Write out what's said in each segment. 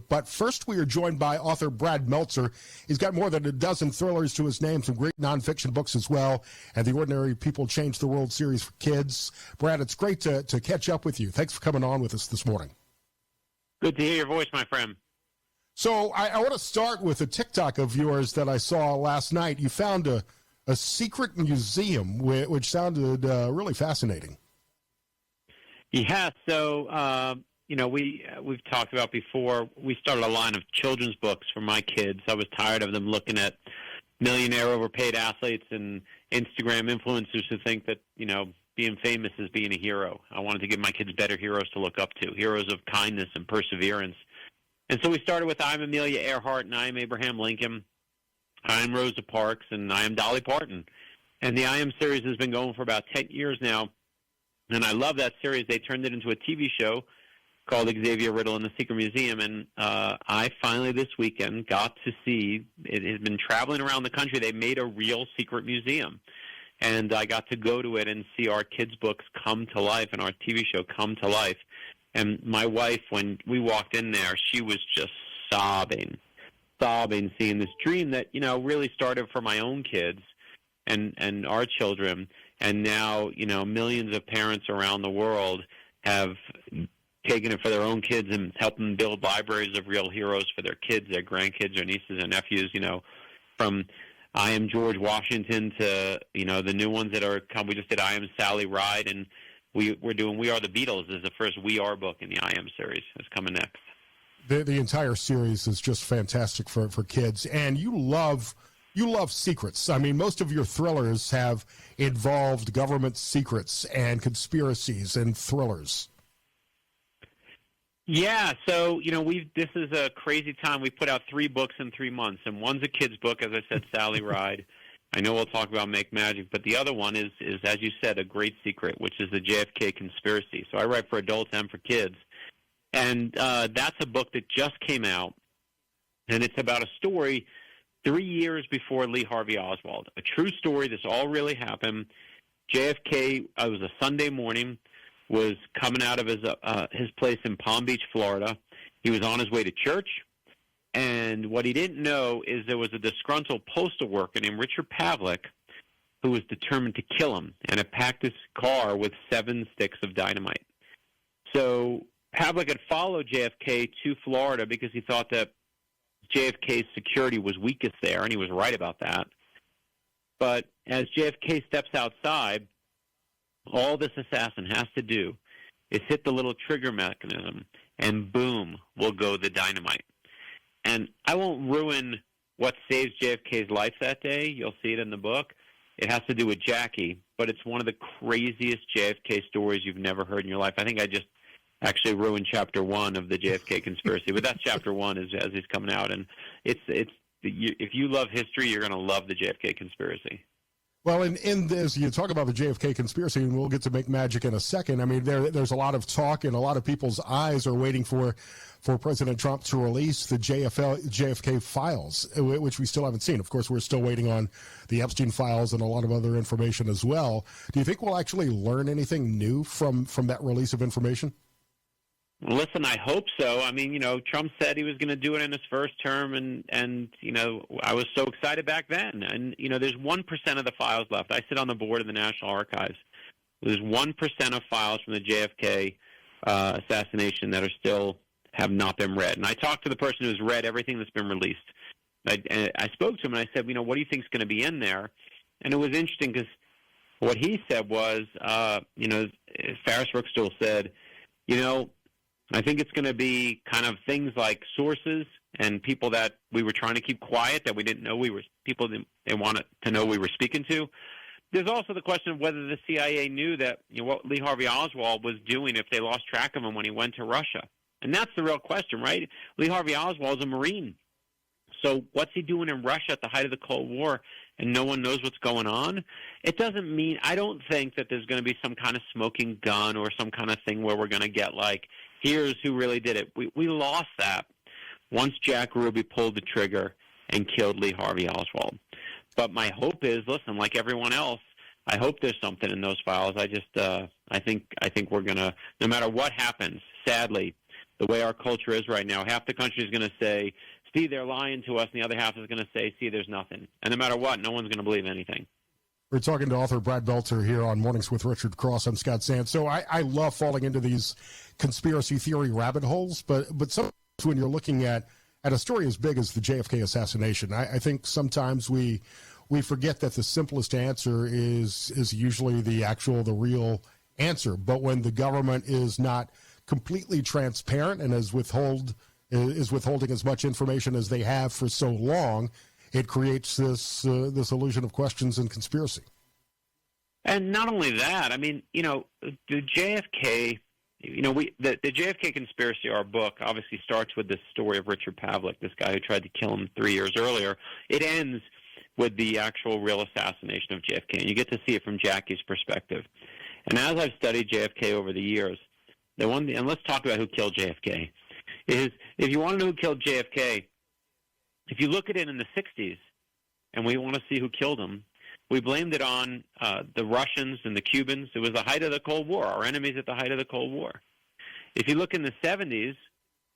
But first, we are joined by author Brad Meltzer. He's got more than a dozen thrillers to his name, some great nonfiction books as well, and the Ordinary People Change the World series for kids. Brad, it's great to catch up with you. Thanks for coming on with us this morning. Good to hear your voice, my friend. So I want to start with a TikTok of yours that I saw last night. You found a secret museum, which sounded really fascinating. Yeah, so, we've talked about before, we started a line of children's books for my kids. I was tired of them looking at millionaire overpaid athletes and Instagram influencers who think that, being famous is being a hero. I wanted to give my kids better heroes to look up to, heroes of kindness and perseverance. And so we started with I Am Amelia Earhart and I Am Abraham Lincoln, I Am Rosa Parks, and I Am Dolly Parton. And the I Am series has been going for about 10 years now. And I love that series. They turned it into a TV show called Xavier Riddle and the Secret Museum. And I finally this weekend got to see, it has been traveling around the country. They made a real secret museum. And I got to go to it and see our kids' books come to life and our TV show come to life. And my wife, when we walked in there, she was just sobbing, seeing this dream that, really started for my own kids and our children. And now, millions of parents around the world have taken it for their own kids and helped them build libraries of real heroes for their kids, their grandkids, their nieces and nephews, from I Am George Washington to, the new ones that are come. We just did I Am Sally Ride, and we're doing We Are the Beatles is the first We Are book in the I Am series. It's coming next. The entire series is just fantastic for kids, and you love secrets. I mean, most of your thrillers have involved government secrets and conspiracies and thrillers. Yeah, so, this is a crazy time. We put out 3 books in 3 months, and one's a kid's book, as I said, Sally Ride. I know we'll talk about Make Magic, but the other one is, as you said, a great secret, which is the JFK conspiracy. So I write for adults and for kids. And that's a book that just came out, and it's about a story 3 years before Lee Harvey Oswald. A true story. This all really happened. JFK, it was a Sunday morning, was coming out of his place in Palm Beach, Florida. He was on his way to church. And what he didn't know is there was a disgruntled postal worker named Richard Pavlik who was determined to kill him and had packed his car with 7 sticks of dynamite. So Pavlik had followed JFK to Florida because he thought that JFK's security was weakest there, and he was right about that. But as JFK steps outside, all this assassin has to do is hit the little trigger mechanism, and boom, will go the dynamite. And I won't ruin what saves JFK's life that day. You'll see it in the book. It has to do with Jackie, but it's one of the craziest JFK stories you've never heard in your life. I think I just actually ruined chapter 1 of the JFK conspiracy, but that's chapter 1 as he's coming out. And if you love history, you're going to love the JFK conspiracy. Well, in this, you talk about the JFK conspiracy, and we'll get to Make Magic in a second. I mean, there's a lot of talk, and a lot of people's eyes are waiting for President Trump to release the JFK Files, which we still haven't seen. Of course, we're still waiting on the Epstein Files and a lot of other information as well. Do you think we'll actually learn anything new from that release of information? Listen, I hope so. I mean, Trump said he was going to do it in his first term, and I was so excited back then. And, there's 1% of the files left. I sit on the board of the National Archives. There's 1% of files from the JFK assassination that have not been read. And I talked to the person who's read everything that's been released. I spoke to him, and I said, what do you think is going to be in there? And it was interesting because what he said was, Farris Rookstool said, I think it's going to be kind of things like sources and people that we were trying to keep quiet, that we didn't know people they wanted to know we were speaking to. There's also the question of whether the CIA knew that what Lee Harvey Oswald was doing if they lost track of him when he went to Russia. And that's the real question, right? Lee Harvey Oswald is a Marine. So what's he doing in Russia at the height of the Cold War and no one knows what's going on? It doesn't mean, I don't think that there's going to be some kind of smoking gun or some kind of thing where we're going to get like, here's who really did it. We lost that once Jack Ruby pulled the trigger and killed Lee Harvey Oswald. But my hope is, listen, like everyone else, I hope there's something in those files. I think we're going to, no matter what happens, sadly, the way our culture is right now. Half the country is going to say, see, they're lying to us, and the other half is going to say, see, there's nothing. And no matter what, no one's going to believe anything. We're talking to author Brad Meltzer here on Mornings with Richard Cross. I'm Scott Sands. So I love falling into these conspiracy theory rabbit holes, but sometimes when you're looking at a story as big as the JFK assassination, I think sometimes we forget that the simplest answer is usually the real answer. But when the government is not completely transparent and is withholding as much information as they have for so long, it creates this illusion of questions and conspiracy. And not only that, I mean, the JFK, the JFK Conspiracy, our book, obviously starts with the story of Richard Pavlik, this guy who tried to kill him 3 years earlier. It ends with the actual real assassination of JFK, and you get to see it from Jackie's perspective. And as I've studied JFK over the years, and let's talk about who killed JFK, is if you want to know who killed JFK, if you look at it in the 60s, and we want to see who killed him, we blamed it on the Russians and the Cubans. It was the height of the Cold War, our enemies at the height of the Cold War. If you look in the 70s,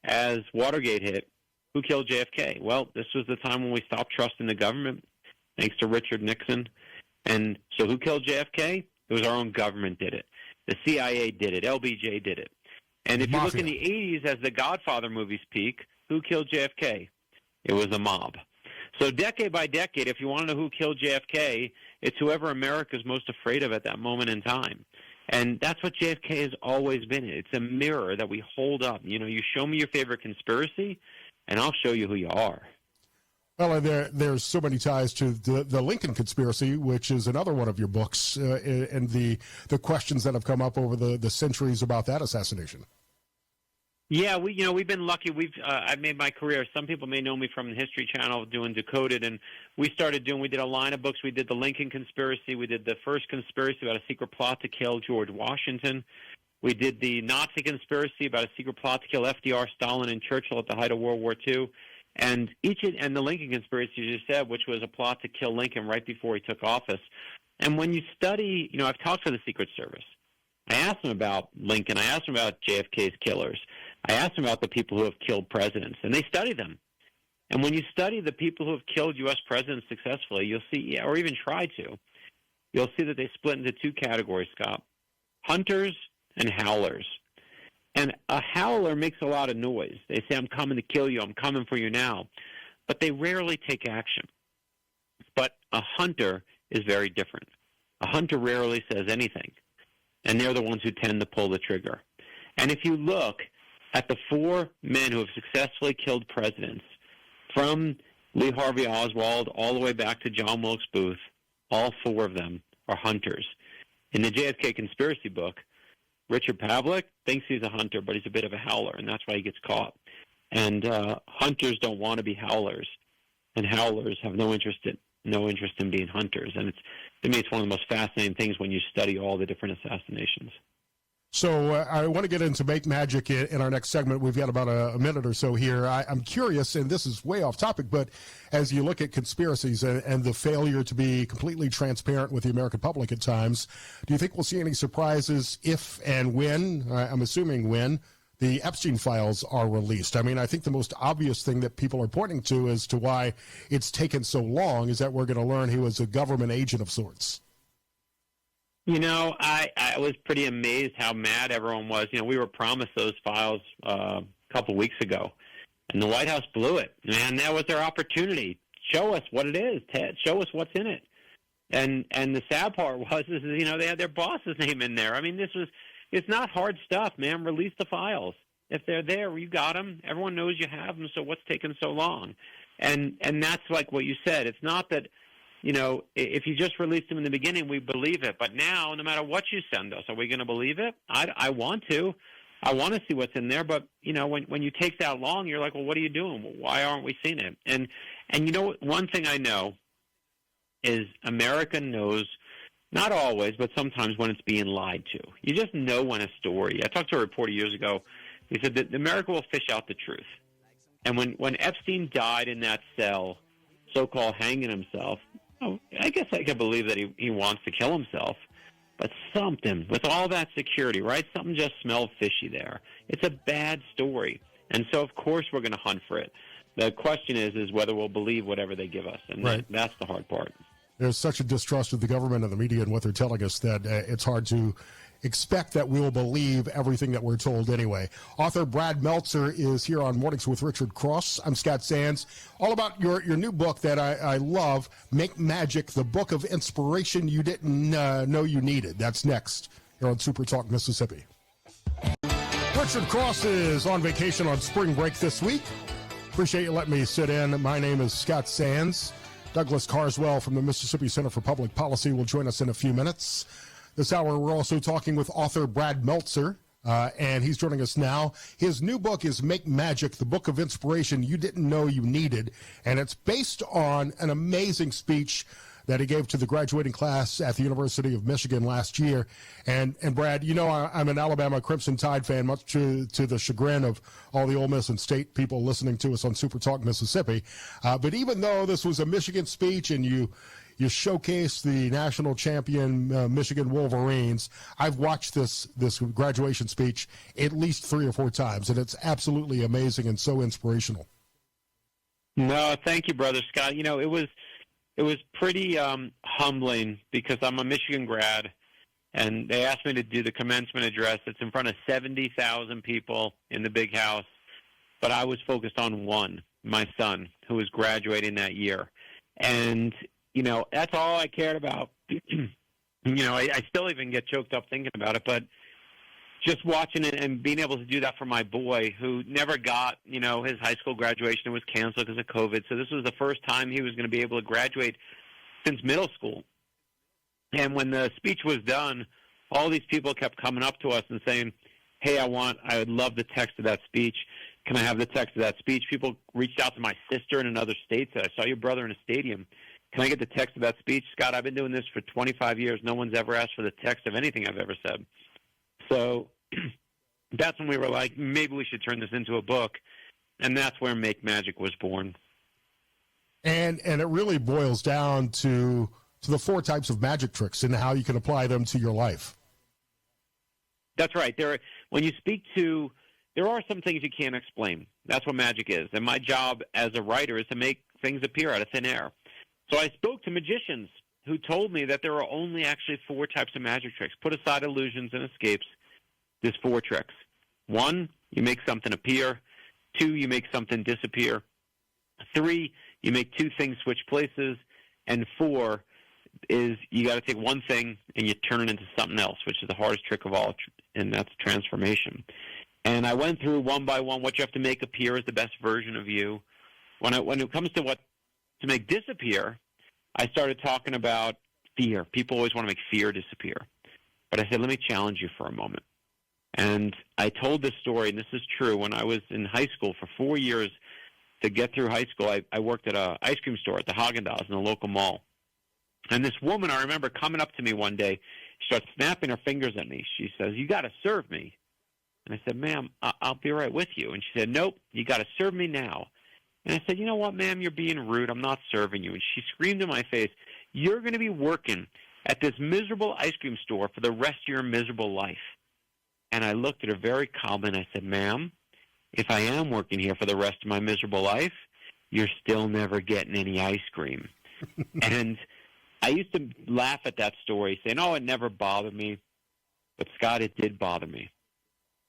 as Watergate hit, who killed JFK? Well, this was the time when we stopped trusting the government, thanks to Richard Nixon. And so who killed JFK? It was our own government did it. The CIA did it. LBJ did it. And if you look in the 80s, as the Godfather movies peak, who killed JFK? It was a mob. So decade by decade, if you want to know who killed JFK, it's whoever America's most afraid of at that moment in time. And that's what JFK has always been. It's a mirror that we hold up. You show me your favorite conspiracy, and I'll show you who you are. Well, there's so many ties to the Lincoln conspiracy, which is another one of your books, and the questions that have come up over the centuries about that assassination. Yeah, we've been lucky. I've made my career. Some people may know me from the History Channel doing Decoded, and we did a line of books. We did the Lincoln conspiracy. We did the first conspiracy about a secret plot to kill George Washington. We did the Nazi conspiracy about a secret plot to kill FDR, Stalin, and Churchill at the height of World War II. And the Lincoln conspiracy, as you said, which was a plot to kill Lincoln right before he took office. And when you study, I've talked to the Secret Service. I asked them about Lincoln. I asked them about JFK's killers. I asked them about the people who have killed presidents, and they study them. And when you study the people who have killed U.S. presidents successfully, you'll see, or even try to, you'll see that they split into two categories, Scott: hunters and howlers. And a howler makes a lot of noise. They say, I'm coming to kill you, I'm coming for you now. But they rarely take action. But a hunter is very different. A hunter rarely says anything. And they're the ones who tend to pull the trigger. And if you look at the four men who have successfully killed presidents, from Lee Harvey Oswald all the way back to John Wilkes Booth, all four of them are hunters. In the JFK conspiracy book, Richard Pavlik thinks he's a hunter, but he's a bit of a howler, and that's why he gets caught. And hunters don't want to be howlers, and howlers have no interest in being hunters. And to me, it's one of the most fascinating things when you study all the different assassinations. So I want to get into Make Magic in our next segment. We've got about a minute or so here. I'm curious, and this is way off topic, but as you look at conspiracies and the failure to be completely transparent with the American public at times, do you think we'll see any surprises if and when, I'm assuming when, the Epstein files are released? I mean, I think the most obvious thing that people are pointing to as to why it's taken so long is that we're going to learn he was a government agent of sorts. I was pretty amazed how mad everyone was. We were promised those files a couple weeks ago, and the White House blew it. And that was their opportunity. Show us what it is, Ted. Show us what's in it. And the sad part was, they had their boss's name in there. I mean, it's not hard stuff, man. Release the files. If they're there, you got them. Everyone knows you have them, so what's taking so long? And that's like what you said. It's not that, if you just released them in the beginning, we believe it. But now, no matter what you send us, are we going to believe it? I want to. I want to see what's in there. But, when you take that long, you're like, well, what are you doing? Well, why aren't we seeing it? And one thing I know is America knows, not always, but sometimes when it's being lied to. You just know when a story. I talked to a reporter years ago. He said that America will fish out the truth. And when Epstein died in that cell, so-called hanging himself, I guess I can believe that he wants to kill himself. But something, with all that security, right, something just smelled fishy there. It's a bad story. And so, of course, we're going to hunt for it. The question is whether we'll believe whatever they give us, and right. That's the hard part. There's such a distrust of the government and the media and what they're telling us that it's hard to expect that we'll believe everything that we're told anyway. Author Brad Meltzer is here on Mornings with Richard Cross. I'm Scott Sands. All about your new book that I love, Make Magic, the book of inspiration you didn't know you needed. That's next here on Super Talk Mississippi. Richard Cross is on vacation on spring break this week. Appreciate you letting me sit in. My name is Scott Sands. Douglas Carswell from the Mississippi Center for Public Policy will join us in a few minutes. This hour, we're also talking with author Brad Meltzer, and he's joining us now. His new book is Make Magic, the book of inspiration you didn't know you needed, and it's based on an amazing speech that he gave to the graduating class at the University of Michigan last year. And Brad, you know I'm an Alabama Crimson Tide fan, much to the chagrin of all the Ole Miss and State people listening to us on Super Talk Mississippi. But even though this was a Michigan speech and you showcased the national champion Michigan Wolverines, I've watched this graduation speech at least 3 or 4 times, and it's absolutely amazing and so inspirational. No, thank you, Brother Scott. You know, it was pretty humbling because I'm a Michigan grad, and they asked me to do the commencement address. It's in front of 70,000 people in the big house, but I was focused on one, my son, who was graduating that year. And, you know, that's all I cared about. You know, I still even get choked up thinking about it, but just watching it and being able to do that for my boy who never got, you know, his high school graduation was canceled because of COVID. So this was the first time he was going to be able to graduate since middle school. And when the speech was done, all these people kept coming up to us and saying, hey, I would love the text of that speech. Can I have the text of that speech? People reached out to my sister in another state, said, I saw your brother in a stadium. Can I get the text of that speech? Scott, I've been doing this for 25 years. No one's ever asked for the text of anything I've ever said. So that's when we were like, maybe we should turn this into a book, and that's where Make Magic was born. And it really boils down to the 4 types of magic tricks and how you can apply them to your life. That's right. When you speak to, there are some things you can't explain. That's what magic is. And my job as a writer is to make things appear out of thin air. So I spoke to magicians who told me that there are only actually 4 types of magic tricks. Put aside illusions and escapes, there's 4 tricks. 1, you make something appear. 2, you make something disappear. 3, you make 2 things switch places. And 4 is you got to take one thing and you turn it into something else, which is the hardest trick of all, and that's transformation. And I went through one by one what you have to make appear as the best version of you. When it comes to what to make disappear, I started talking about fear. People always want to make fear disappear. But I said, let me challenge you for a moment. And I told this story, and this is true. When I was in high school for 4 years, to get through high school, I worked at an ice cream store at the Haagen-Dazs in the local mall. And this woman, I remember coming up to me one day. She starts snapping her fingers at me. She says, you got to serve me. And I said, ma'am, I'll be right with you. And she said, nope, you got to serve me now. And I said, you know what, ma'am, you're being rude. I'm not serving you. And she screamed in my face, you're going to be working at this miserable ice cream store for the rest of your miserable life. And I looked at her very calmly and I said, ma'am, if I am working here for the rest of my miserable life, you're still never getting any ice cream. And I used to laugh at that story, saying, oh, it never bothered me. But, Scott, it did bother me.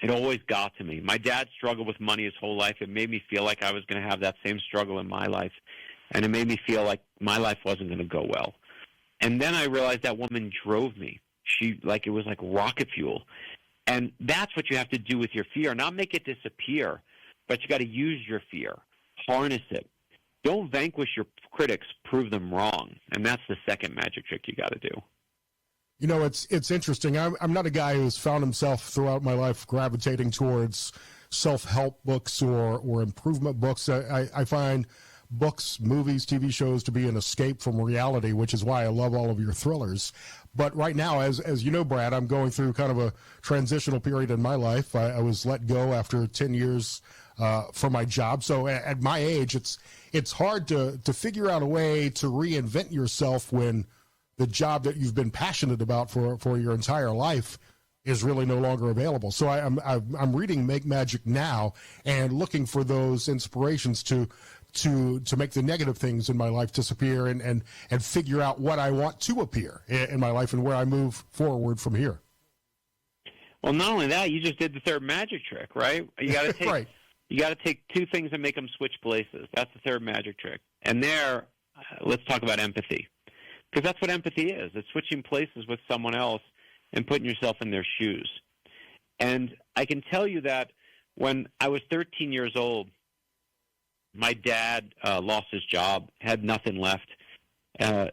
It always got to me. My dad struggled with money his whole life. It made me feel like I was going to have that same struggle in my life. And it made me feel like my life wasn't going to go well. And then I realized that woman drove me. It was like rocket fuel. And that's what you have to do with your fear. Not make it disappear, but you got to use your fear. Harness it. Don't vanquish your critics. Prove them wrong. And that's the second magic trick you got to do. You know, it's interesting. I'm not a guy who's found himself throughout my life gravitating towards self-help books or improvement books. I find books, movies, TV shows to be an escape from reality, which is why I love all of your thrillers. But right now, as you know, Brad, I'm going through kind of a transitional period in my life. I was let go after 10 years from my job. So at my age, it's hard to figure out a way to reinvent yourself when the job that you've been passionate about for your entire life is really no longer available. So I'm reading Make Magic now and looking for those inspirations to make the negative things in my life disappear and figure out what I want to appear in my life and where I move forward from here. Well, not only that, you just did the third magic trick, right? You got to take right. You got to take two things and make them switch places. That's the third magic trick. And there, let's talk about empathy, because that's what empathy is. It's switching places with someone else and putting yourself in their shoes. And I can tell you that when I was 13 years old, my dad lost his job, had nothing left.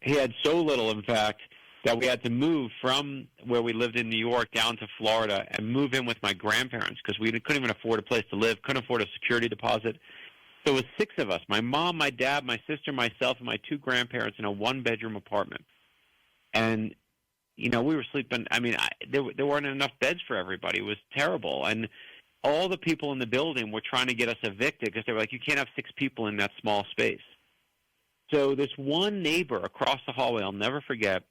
He had so little, in fact, that we had to move from where we lived in New York down to Florida and move in with my grandparents because we couldn't even afford a place to live, couldn't afford a security deposit. So it was 6 of us, my mom, my dad, my sister, myself, and my 2 grandparents in a 1-bedroom apartment. And, we were sleeping. I mean, there weren't enough beds for everybody. It was terrible. And all the people in the building were trying to get us evicted because they were like, you can't have 6 people in that small space. So this one neighbor across the hallway, I'll never forget,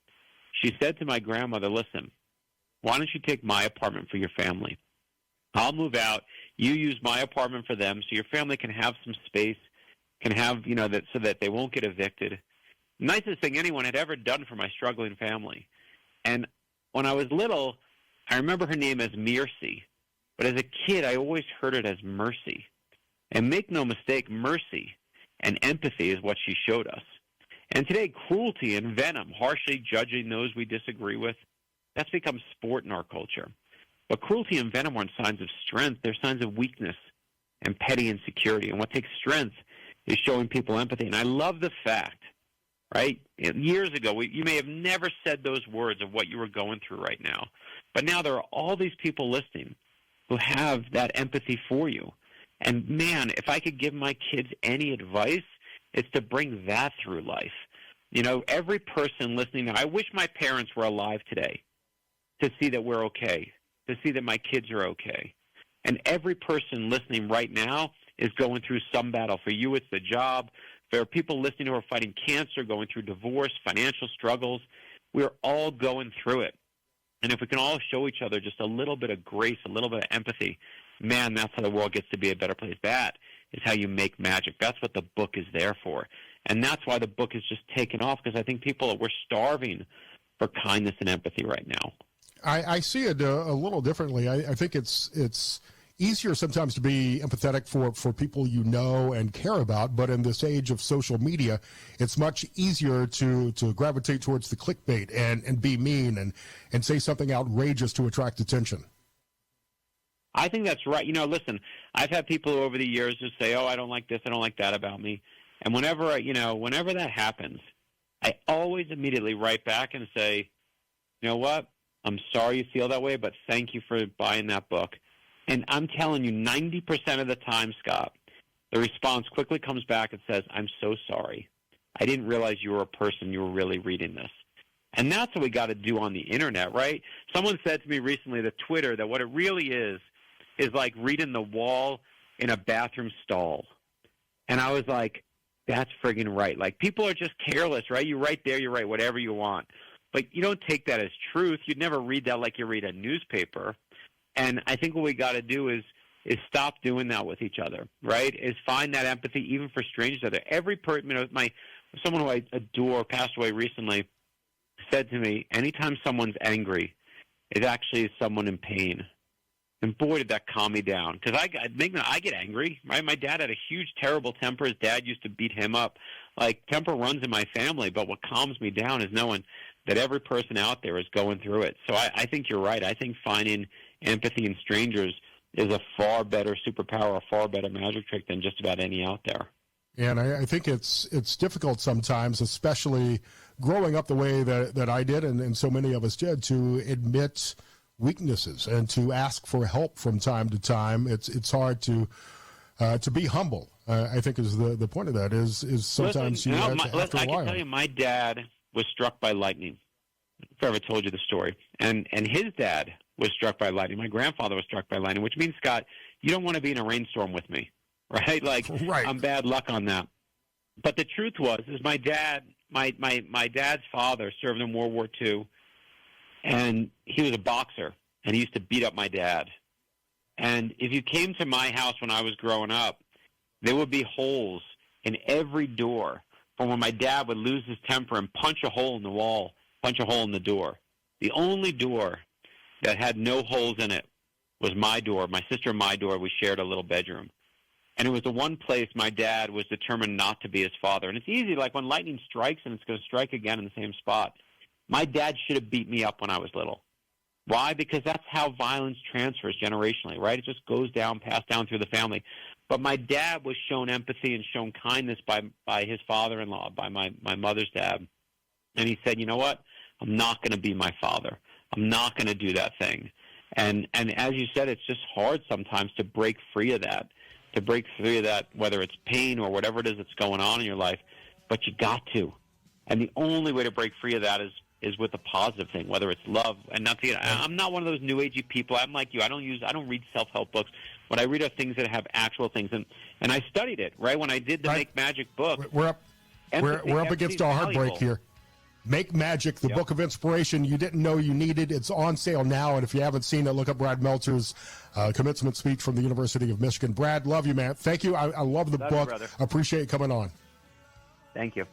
she said to my grandmother, listen, why don't you take my apartment for your family? I'll move out. You use my apartment for them so your family can have some space, can have, that so that they won't get evicted. Nicest thing anyone had ever done for my struggling family. And when I was little, I remember her name as Mercy. But as a kid, I always heard it as Mercy. And make no mistake, mercy and empathy is what she showed us. And today, cruelty and venom, harshly judging those we disagree with, that's become sport in our culture. But cruelty and venom aren't signs of strength. They're signs of weakness and petty insecurity. And what takes strength is showing people empathy. And I love the fact, right, years ago, you may have never said those words of what you were going through right now. But now there are all these people listening who have that empathy for you. And, man, if I could give my kids any advice, it's to bring that through life. Every person listening now, I wish my parents were alive today to see that we're okay, to see that my kids are okay. And every person listening right now is going through some battle. For you, it's the job. There are people listening who are fighting cancer, going through divorce, financial struggles. We're all going through it. And if we can all show each other just a little bit of grace, a little bit of empathy, man, that's how the world gets to be a better place. That is how you make magic. That's what the book is there for. And that's why the book is just taken off, because I think we're starving for kindness and empathy right now. I see it a little differently. I think it's easier sometimes to be empathetic for people you know and care about, but in this age of social media, it's much easier to gravitate towards the clickbait and be mean and say something outrageous to attract attention. I think that's right. Listen, I've had people over the years who say, oh, I don't like this, I don't like that about me. And whenever that happens, I always immediately write back and say, you know what? I'm sorry you feel that way, but thank you for buying that book. And I'm telling you, 90% of the time, Scott, the response quickly comes back and says, I'm so sorry. I didn't realize you were a person. You were really reading this. And that's what we got to do on the Internet, right? Someone said to me recently that Twitter, that what it really is like reading the wall in a bathroom stall. And I was like, that's friggin' right. Like, people are just careless, right? You write there, you write whatever you want. But you don't take that as truth. You'd never read that like you read a newspaper. And I think what we got to do is stop doing that with each other, right? Is find that empathy even for strangers out there. Every person, someone who I adore passed away recently said to me, anytime someone's angry, it actually is someone in pain. And boy, did that calm me down. Because I get angry. My dad had a huge, terrible temper. His dad used to beat him up. Like, temper runs in my family. But what calms me down is knowing that every person out there is going through it. So I think you're right. I think finding empathy in strangers is a far better superpower, a far better magic trick than just about any out there. And I think it's difficult sometimes, especially growing up the way that I did and so many of us did, to admit weaknesses and to ask for help from time to time. It's hard to be humble. I think is the point of that is sometimes listen, after a while. I can tell you, my dad was struck by lightning. If I ever told you the story, and his dad was struck by lightning. My grandfather was struck by lightning, which means, Scott, you don't want to be in a rainstorm with me, right? Like, right. I'm bad luck on that. But the truth is my dad my dad's father served in World War II, and he was a boxer, and he used to beat up my dad. And if you came to my house when I was growing up, there would be holes in every door from when my dad would lose his temper and punch a hole in the wall, punch a hole in the door. The only door that had no holes in it was my door. My sister and my door, we shared a little bedroom. And it was the one place my dad was determined not to be his father. And it's easy, like when lightning strikes and it's going to strike again in the same spot. My dad should have beat me up when I was little. Why? Because that's how violence transfers generationally, right? It just goes down, passed down through the family. But my dad was shown empathy and shown kindness by his father-in-law, by my mother's dad. And he said, you know what? I'm not going to be my father. I'm not going to do that thing. And as you said, it's just hard sometimes to break free of that, whether it's pain or whatever it is that's going on in your life. But you got to. And the only way to break free of that is with a positive thing, whether it's love. And I'm not one of those new agey people. I'm like you. I don't read self-help books. What I read are things that have actual things. And I studied it, right? When I did the Make Magic book. We're up against our heartbreak here. Make Magic, the book of inspiration you didn't know you needed. It's on sale now, and if you haven't seen it, look up Brad Meltzer's commencement speech from the University of Michigan. Brad, love you, man. Thank you. I love the book. Brother. Appreciate you coming on. Thank you.